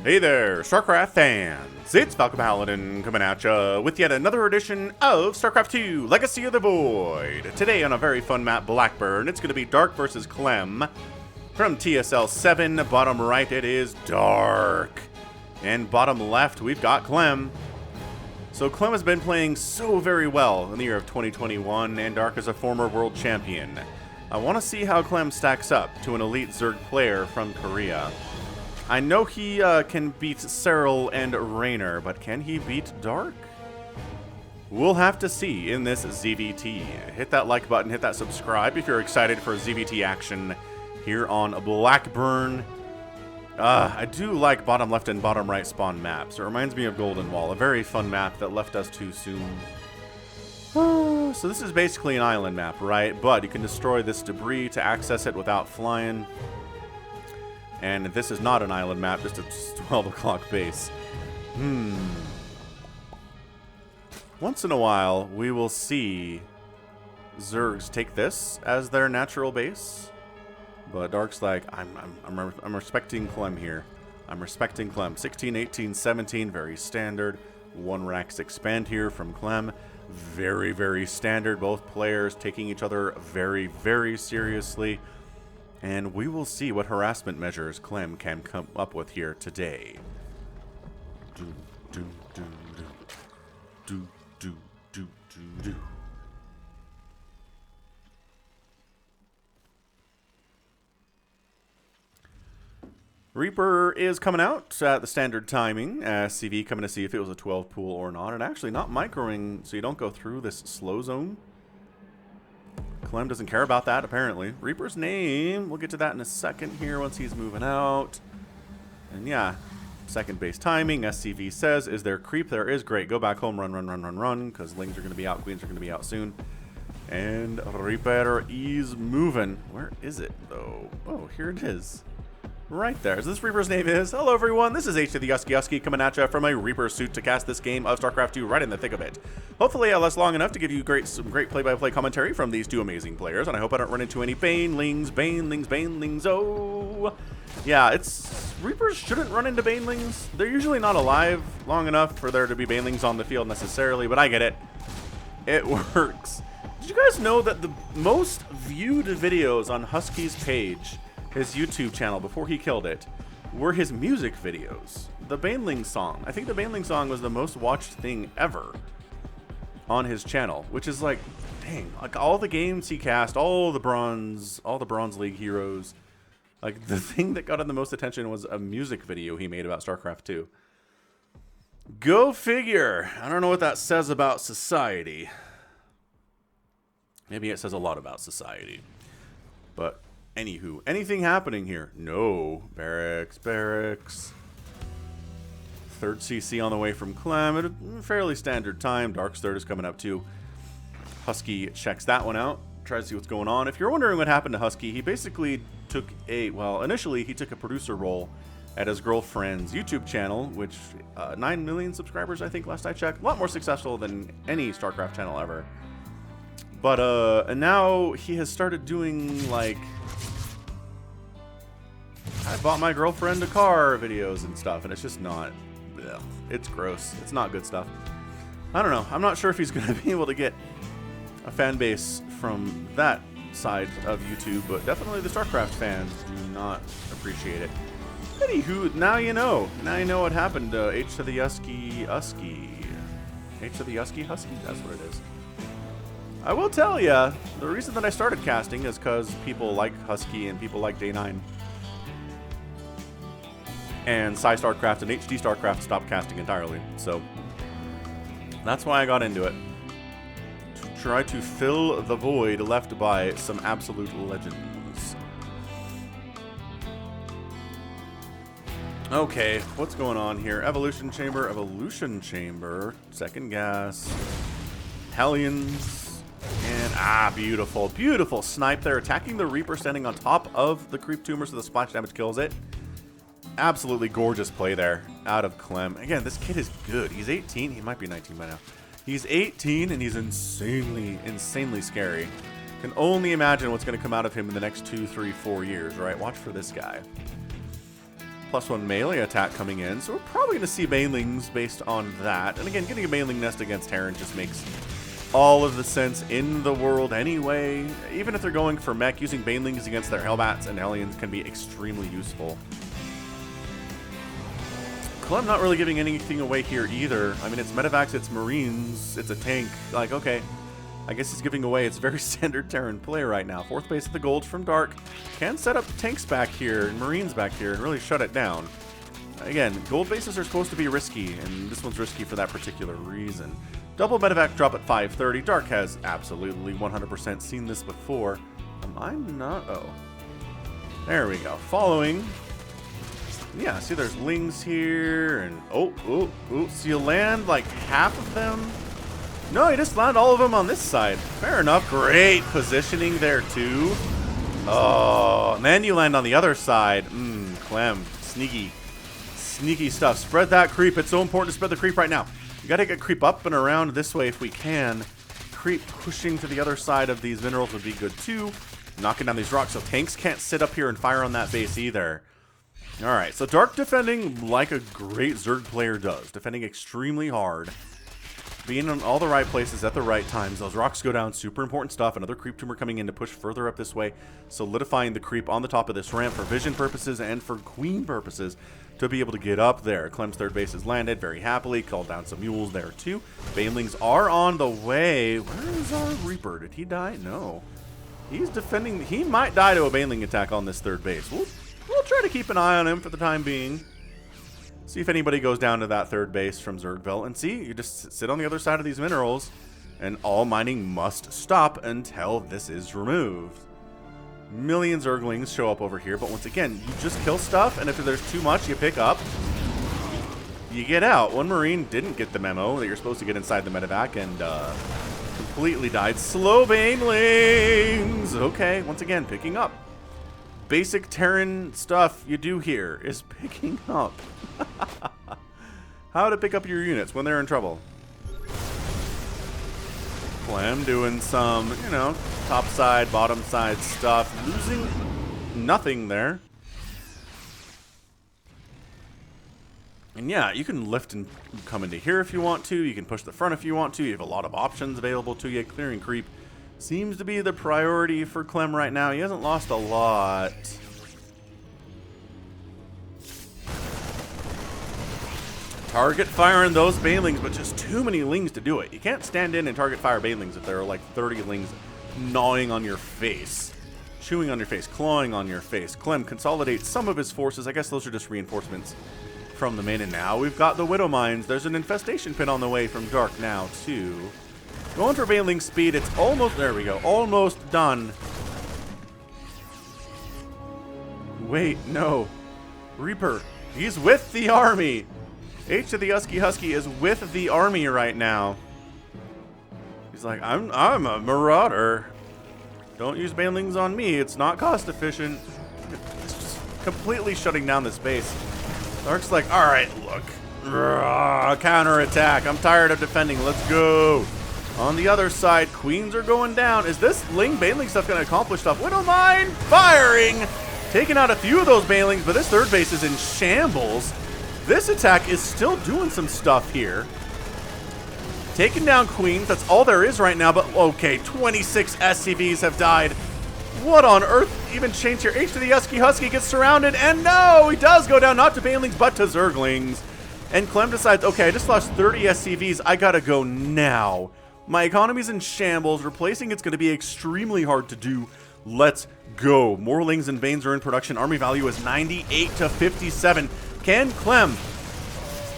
Hey there, StarCraft fans! It's Falcon Paladin coming at ya with yet another edition of StarCraft 2 Legacy of the Void. Today on a very fun map, Blackburn, it's going to be Dark versus Clem. From TSL 7, bottom right it is Dark. And bottom left we've got Clem. So Clem has been playing so very well in the year of 2021, and Dark is a former world champion. I want to see how Clem stacks up to an elite Zerg player from Korea. I know he can beat Cyril and Raynor, but can he beat Dark? We'll have to see in this ZVT. Hit that like button, hit that subscribe if you're excited for ZVT action here on Blackburn. I do like bottom left and bottom right spawn maps. It reminds me of Golden Wall, a very fun map that left us too soon. So this is basically an island map, right? But you can destroy this debris to access it without flying. And this is not an island map, just a 12 o'clock base. Once in a while, we will see Zergs take this as their natural base. But Dark's like, I'm respecting Clem here. I'm respecting Clem. 16, 18, 17, very standard. 1 racks expand here from Clem. Very, very standard. Both players taking each other very, very seriously. And we will see what harassment measures Clem can come up with here today. Reaper is coming out at the standard timing. CV coming to see if it was a 12 pool or not. And actually not microing, so you don't go through this slow zone. Clem doesn't care about that, apparently. Reaper's name, we'll get to that in a second here once he's moving out. And yeah, second base timing, SCV says, is there creep? There is. Great. Go back home, run, because Lings are going to be out, Queens are going to be out soon. And Reaper is moving. Where is it, though? Oh, here it is. Right there. So this Reaper's name is, hello everyone, this is H to the Yusky coming at you from a Reaper suit to cast this game of StarCraft 2 right in the thick of it. Hopefully I last long enough to give you some great play-by-play commentary from these two amazing players, and I hope I don't run into any Banelings, oh. Yeah, Reapers shouldn't run into Banelings. They're usually not alive long enough for there to be Banelings on the field necessarily, but I get it. It works. Did you guys know that the most viewed videos on Husky's page, his YouTube channel before he killed it, were his music videos? The Baneling song. I think the Baneling song was the most watched thing ever on his channel, which is like, dang, like all the games he cast, all the Bronze League heroes, like the thing that got him the most attention was a music video he made about StarCraft 2. Go figure. I don't know what that says about society. Maybe it says a lot about society. But anywho, anything happening here? No. Barracks. Third CC on the way from Clem at a fairly standard time. Dark's third is coming up too. Husky checks that one out. Tries to see what's going on. If you're wondering what happened to Husky, he basically took initially he took a producer role at his girlfriend's YouTube channel, which 9 million subscribers, I think, last I checked. A lot more successful than any StarCraft channel ever. But, and now he has started doing, like, I bought my girlfriend a car videos and stuff, and it's just not, ugh, it's gross. It's not good stuff. I don't know. I'm not sure if he's going to be able to get a fan base from that side of YouTube, but definitely the StarCraft fans do not appreciate it. Anywho, now you know. Now you know what happened to H to the Husky. H to the Husky? That's what it is. I will tell ya, the reason that I started casting is because people like Husky and people like Day 9. And Sci StarCraft and HD StarCraft stopped casting entirely. So that's why I got into it. To try to fill the void left by some absolute legends. Okay, what's going on here? Evolution Chamber, second gas, Hellions. And, beautiful snipe there. Attacking the Reaper standing on top of the creep tumor so the splash damage kills it. Absolutely gorgeous play there out of Clem. Again, this kid is good. He's 18. He might be 19 by now. He's 18 and he's insanely scary. Can only imagine what's going to come out of him in the next 2, 3, 4 years, right? Watch for this guy. +1 melee attack coming in, so we're probably going to see banelings based on that. And again, getting a baneling nest against Terran just makes all of the sense in the world anyway. Even if they're going for mech, using banelings against their Hellbats and Hellions can be extremely useful. Clem not really giving anything away here either. I mean, it's medevacs, it's marines, it's a tank. Like, okay, I guess he's giving away. It's very standard Terran play right now. 4th base at the gold from Dark. Can set up tanks back here and marines back here and really shut it down. Again, gold bases are supposed to be risky, and this one's risky for that particular reason. Double medevac drop at 530. Dark has absolutely 100% seen this before. I'm not... Oh. There we go. Following... Yeah, see there's lings here, and oh, so you land like half of them? No, you just land all of them on this side. Fair enough. Great positioning there too. Oh, and then you land on the other side. Clem, sneaky stuff. Spread that creep. It's so important to spread the creep right now. You gotta get creep up and around this way if we can. Creep pushing to the other side of these minerals would be good too. Knocking down these rocks so tanks can't sit up here and fire on that base either. Alright, so Dark defending like a great Zerg player does. Defending extremely hard. Being in all the right places at the right times. Those rocks go down, super important stuff. Another creep tumor coming in to push further up this way. Solidifying the creep on the top of this ramp for vision purposes and for queen purposes to be able to get up there. Clem's 3rd base is landed very happily. Called down some mules there too. Banelings are on the way. Where is our Reaper? Did he die? No. He's defending. He might die to a Baneling attack on this 3rd base. We'll try to keep an eye on him for the time being. See if anybody goes down to that 3rd base from Zergville. And see, you just sit on the other side of these minerals, and all mining must stop until this is removed. Million Zerglings show up over here, but once again, you just kill stuff, and if there's too much, you pick up. You get out. One Marine didn't get the memo that you're supposed to get inside the medevac, and completely died. Slow Banelings! Okay, once again, picking up. Basic Terran stuff you do here is picking up. How to pick up your units when they're in trouble. Clem doing some, you know, top side, bottom side stuff. Losing nothing there. And yeah, you can lift and come into here if you want to. You can push the front if you want to. You have a lot of options available to you. Clearing creep seems to be the priority for Clem right now. He hasn't lost a lot. Target firing those banelings, but just too many lings to do it. You can't stand in and target fire banelings if there are like 30 lings gnawing on your face. Chewing on your face, clawing on your face. Clem consolidates some of his forces. I guess those are just reinforcements from the main. And now we've got the Widow Mines. There's an infestation pin on the way from Dark now too. Going for Baneling speed. It's almost, there we go, almost done. Wait, no. Reaper, he's with the army. H to the Husky is with the army right now. He's like, I'm a marauder. Don't use Banelings on me. It's not cost efficient. It's just completely shutting down this base. Dark's like, all right, look. Counter attack. I'm tired of defending. Let's go. On the other side, queens are going down. Is this Baneling stuff going to accomplish stuff? Widow Mine firing. Taking out a few of those Banelings, but this 3rd base is in shambles. This attack is still doing some stuff here. Taking down queens, that's all there is right now, but okay, 26 SCVs have died. What on earth even changed here? H to the Husky gets surrounded, and no, he does go down, not to Banelings, but to Zerglings. And Clem decides, okay, I just lost 30 SCVs, I gotta go now. My economy's in shambles, replacing it's gonna be extremely hard to do. Let's go. More Lings and Banes are in production. Army value is 98 to 57. Can Clem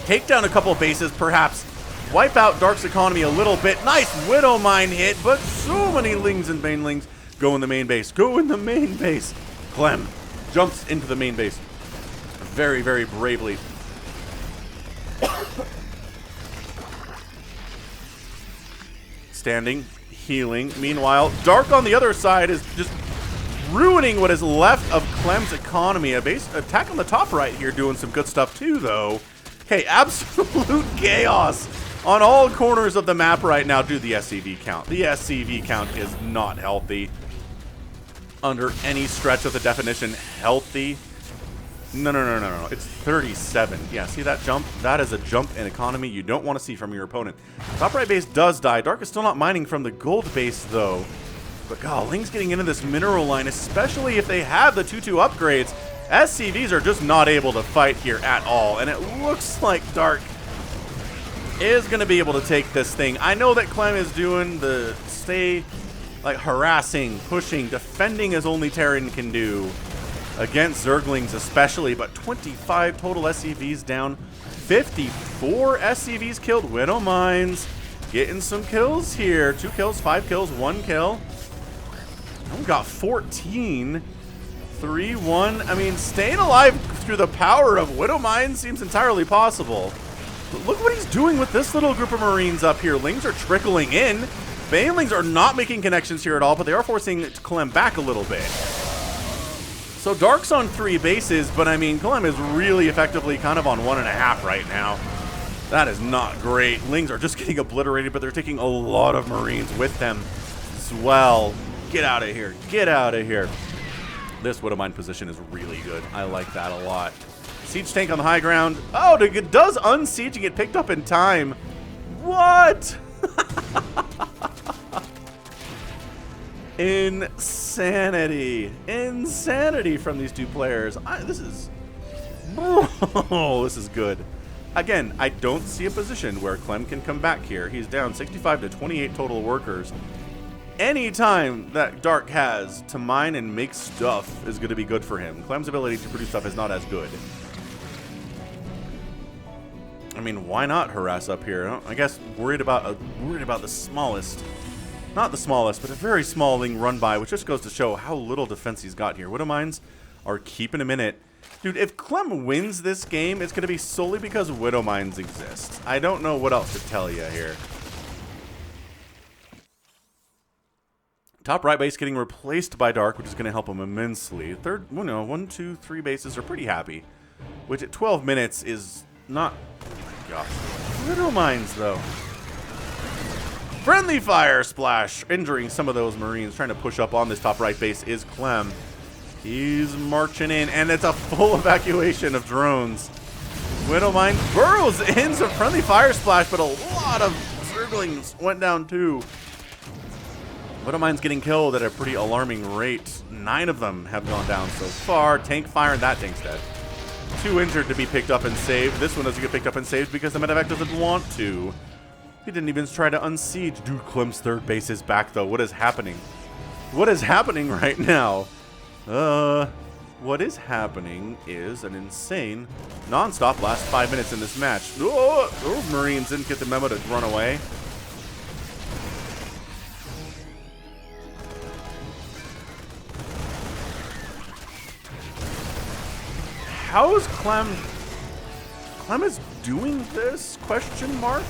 take down a couple of bases, perhaps wipe out Dark's economy a little bit? Nice Widow Mine hit, but so many Lings and Banelings go in the main base. Go in the main base. Clem jumps into the main base very, very bravely. Standing, healing. Meanwhile, Dark on the other side is just ruining what is left of Clem's economy. A base attack on the top right here doing some good stuff too, though. Okay, absolute chaos on all corners of the map right now. Dude, the SCV count. The SCV count is not healthy. Under any stretch of the definition, healthy. No, no, no, no, no. It's 37. Yeah, see that jump? That is a jump in economy you don't want to see from your opponent. Top right base does die. Dark is still not mining from the gold base, though. But, God, Ling's getting into this mineral line, especially if they have the 2-2 upgrades. SCVs are just not able to fight here at all. And it looks like Dark is going to be able to take this thing. I know that Clem is doing the stay, like, harassing, pushing, defending as only Terran can do. Against Zerglings especially, but 25 total SCVs down, 54 SCVs killed. Widow Mines getting some kills here. 2 kills, 5 kills, 1 kill. We got 14, 3-1. I mean, staying alive through the power of Widow Mines seems entirely possible. But look what he's doing with this little group of Marines up here. Lings are trickling in. Banelings are not making connections here at all, but they are forcing Clem back a little bit. So Dark's on 3 bases, but I mean, Clem is really effectively kind of on 1.5 right now. That is not great. Lings are just getting obliterated, but they're taking a lot of Marines with them as well. Get out of here. Get out of here. This Widow Mine position is really good. I like that a lot. Siege tank on the high ground. Oh, it does unsiege and get picked up in time. What? Insanity. Insanity from these two players. This is good. Again, I don't see a position where Clem can come back here. He's down 65 to 28 total workers. Any time that Dark has to mine and make stuff is going to be good for him. Clem's ability to produce stuff is not as good. I mean, why not harass up here? I guess worried about the smallest. Not the smallest, but a very small Ling run by, which just goes to show how little defense he's got here. Widow Mines are keeping him in it. Dude, if Clem wins this game, it's going to be solely because Widow Mines exist. I don't know what else to tell you here. Top right base getting replaced by Dark, which is going to help him immensely. Third, well, no, 1, 2, 3 bases are pretty happy, which at 12 minutes is not... Oh my gosh. Widow Mines, though. Friendly fire splash, injuring some of those Marines. Trying to push up on this top right base is Clem. He's marching in, and it's a full evacuation of drones. Widow Mine burrows in some friendly fire splash, but a lot of Zerglings went down too. Widow Mine's getting killed at a pretty alarming rate. 9 of them have gone down so far. Tank fire, and that tank's dead. 2 injured to be picked up and saved. This one doesn't get picked up and saved because the medevac doesn't want to. He didn't even try to unsiege. Dude, Clem's third base is back, though. What is happening? What is happening right now? What is happening is an insane non-stop last 5 minutes in this match. Oh, those Marines didn't get the memo to run away. How is Clem is doing this? Question mark?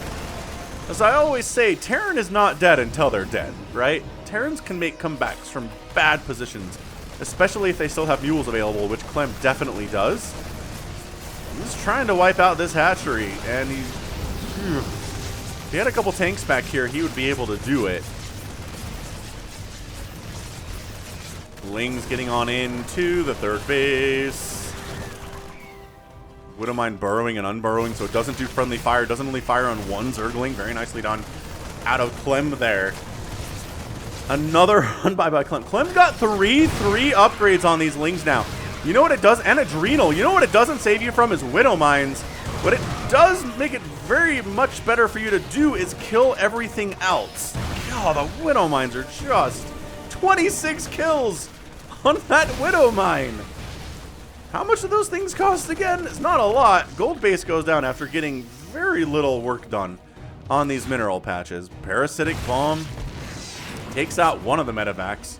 As I always say, Terran is not dead until they're dead, right? Terrans can make comebacks from bad positions, especially if they still have mules available, which Clem definitely does. He's trying to wipe out this hatchery, and if he had a couple tanks back here, he would be able to do it. Ling's getting on into the third base. Widow Mine burrowing and unburrowing, so it doesn't do friendly fire. Doesn't only fire on 1 Zergling. Very nicely done out of Clem there. Another run by Clem. Clem got 3 upgrades on these Lings now. You know what it does? And Adrenal. You know what it doesn't save you from is Widow Mines. What it does make it very much better for you to do is kill everything else. God, the Widow Mines are just 26 kills on that Widow Mine. How much do those things cost again? It's not a lot. Gold base goes down after getting very little work done on these mineral patches. Parasitic Bomb takes out one of the medevacs.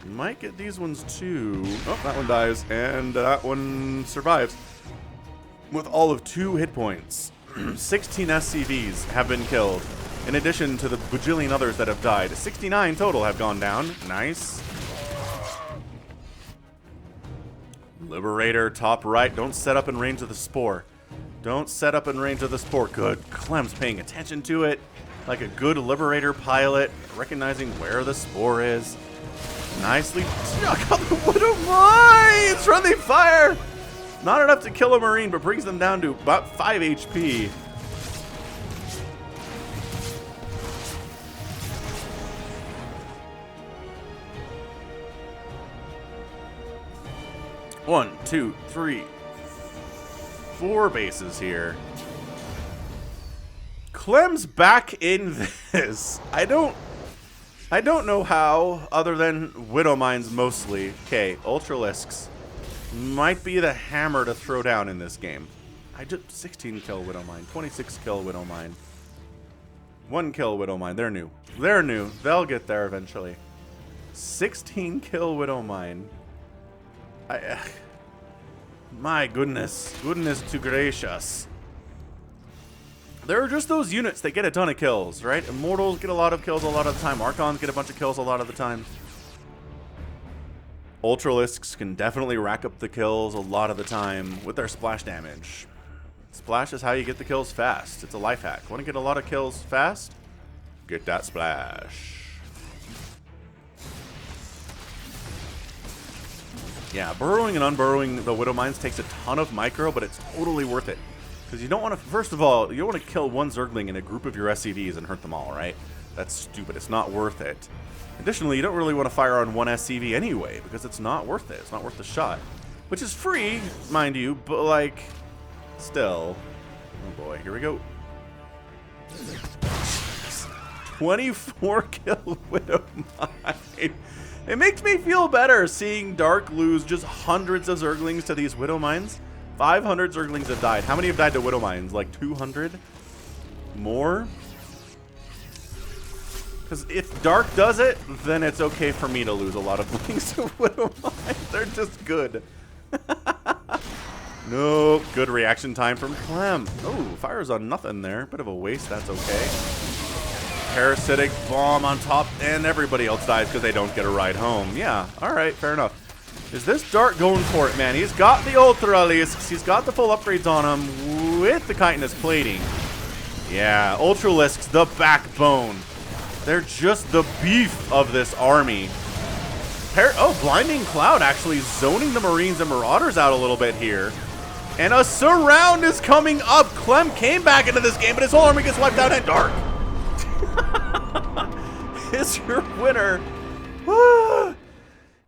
Might get these ones too. Oh, that one dies, and that one survives. With all of 2 hit points. 16 SCVs have been killed, in addition to the bajillion others that have died. 69 total have gone down. Nice. Liberator, top right. Don't set up in range of the spore. Don't set up in range of the spore. Good. Clem's paying attention to it like a good Liberator pilot, recognizing where the spore is. Nicely. Got the Widow Mines! Friendly fire! Not enough to kill a Marine, but brings them down to about 5 HP. One, two, three, 4 bases here. Clem's back in this. I don't know how, other than Widow Mines mostly. Okay, Ultralisks might be the hammer to throw down in this game. I just 16 kill Widow Mine, 26 kill Widow Mine, 1 kill Widow Mine. They're new. They're new. They'll get there eventually. 16 kill Widow Mine. My goodness. Goodness to gracious. There are just those units that get a ton of kills, right? Immortals get a lot of kills a lot of the time. Archons get a bunch of kills a lot of the time. Ultralisks can definitely rack up the kills a lot of the time with their splash damage. Splash is how you get the kills fast. It's a life hack. Want to get a lot of kills fast? Get that splash. Yeah, burrowing and unburrowing the Widow Mines takes a ton of micro, but it's totally worth it. Because you don't want to, first of all, you don't want to kill one Zergling in a group of your SCVs and hurt them all, right? That's stupid. It's not worth it. Additionally, you don't really want to fire on one SCV anyway, because it's not worth it. It's not worth the shot. Which is free, mind you, but like, still. Oh boy, here we go. 24 kill Widow Mine. It makes me feel better seeing Dark lose just hundreds of Zerglings to these Widow Mines. 500 Zerglings have died. How many have died to Widow Mines? Like 200? More? Because if Dark does it, then it's okay for me to lose a lot of things to Widow Mines. They're just good. No, good reaction time from Clem. Oh, fires on nothing there. Bit of a waste, that's okay. Parasitic bomb on top, and everybody else dies because they don't get a ride home. Yeah, alright, fair enough. Is this Dark going for it, man? He's got the Ultralisks. He's got the full upgrades on him with the chitinous plating. Yeah, Ultralisks, the backbone. They're just the beef of this army. Oh, Blinding Cloud actually zoning the Marines and Marauders out a little bit here. And a surround is coming up. Clem came back into this game, but his whole army gets wiped out and Dark is your winner.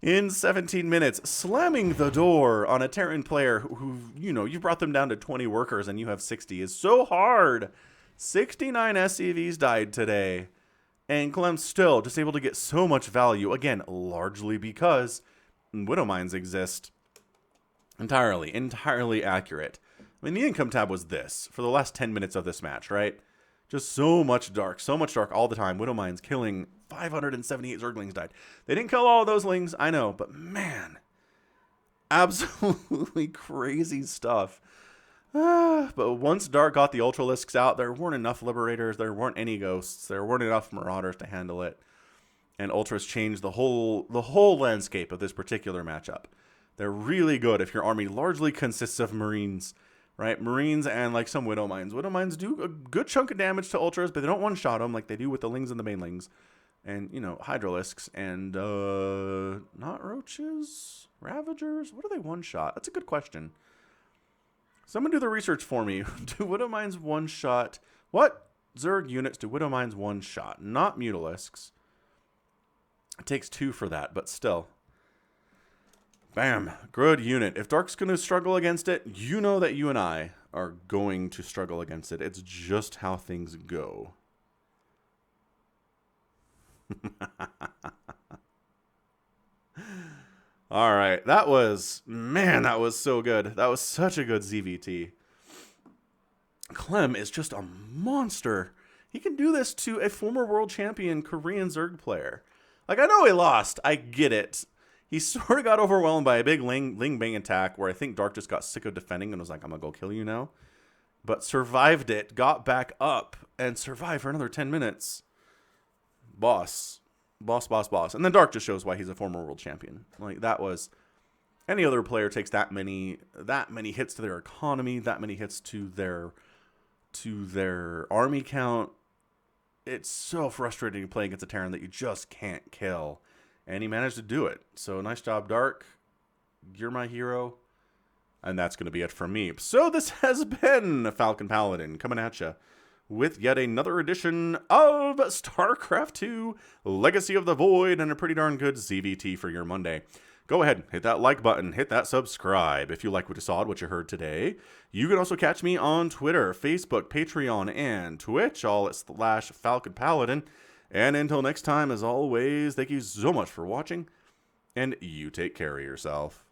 In 17 minutes, slamming the door on a Terran player who, you know, you brought them down to 20 workers and you have 60 is so hard. 69 SCVs died today. And Clem's still just able to get so much value. Again, largely because Widow Mines exist. Entirely accurate. I mean, the income tab was this for the last 10 minutes of this match, right? Just so much Dark all the time. Widow Mines killing 578 Zerglings died. They didn't kill all of those lings, I know, but man, absolutely crazy stuff. But once Dark got the Ultralisks out, there weren't enough Liberators, there weren't any Ghosts, there weren't enough Marauders to handle it. And Ultras changed the whole landscape of this particular matchup. They're really good if your army largely consists of Marines, right? Marines and like some Widow Mines. Widow Mines do a good chunk of damage to Ultras, but they don't one-shot them like they do with the Lings and the Banelings. And, you know, Hydralisks and, not Roaches? Ravagers? What do they one-shot? That's a good question. Someone do the research for me. Do Widow Mines one-shot? What Zerg units do Widow Mines one-shot? Not Mutalisks. It takes 2 for that, but still. Bam. Good unit. If Dark's going to struggle against it, you know that you and I are going to struggle against it. It's just how things go. All right. That was so good. That was such a good ZVT. Clem is just a monster. He can do this to a former world champion Korean Zerg player. Like, I know he lost. I get it. He sort of got overwhelmed by a big Ling Bang attack where I think Dark just got sick of defending and was like, I'm going to go kill you now. But survived it, got back up, and survived for another 10 minutes. Boss. And then Dark just shows why he's a former world champion. Like, that was... Any other player takes that many hits to their economy, that many hits to their army count. It's so frustrating to play against a Terran that you just can't kill. And he managed to do it. So nice job, Dark. You're my hero. And that's going to be it from me. So this has been Falcon Paladin coming at you with yet another edition of StarCraft 2 Legacy of the Void, and a pretty darn good ZVT for your Monday. Go ahead, hit that like button, hit that subscribe if you like what you saw and what you heard today. You can also catch me on Twitter, Facebook, Patreon, and Twitch, all at /Falcon Paladin. And until next time, as always, thank you so much for watching, and you take care of yourself.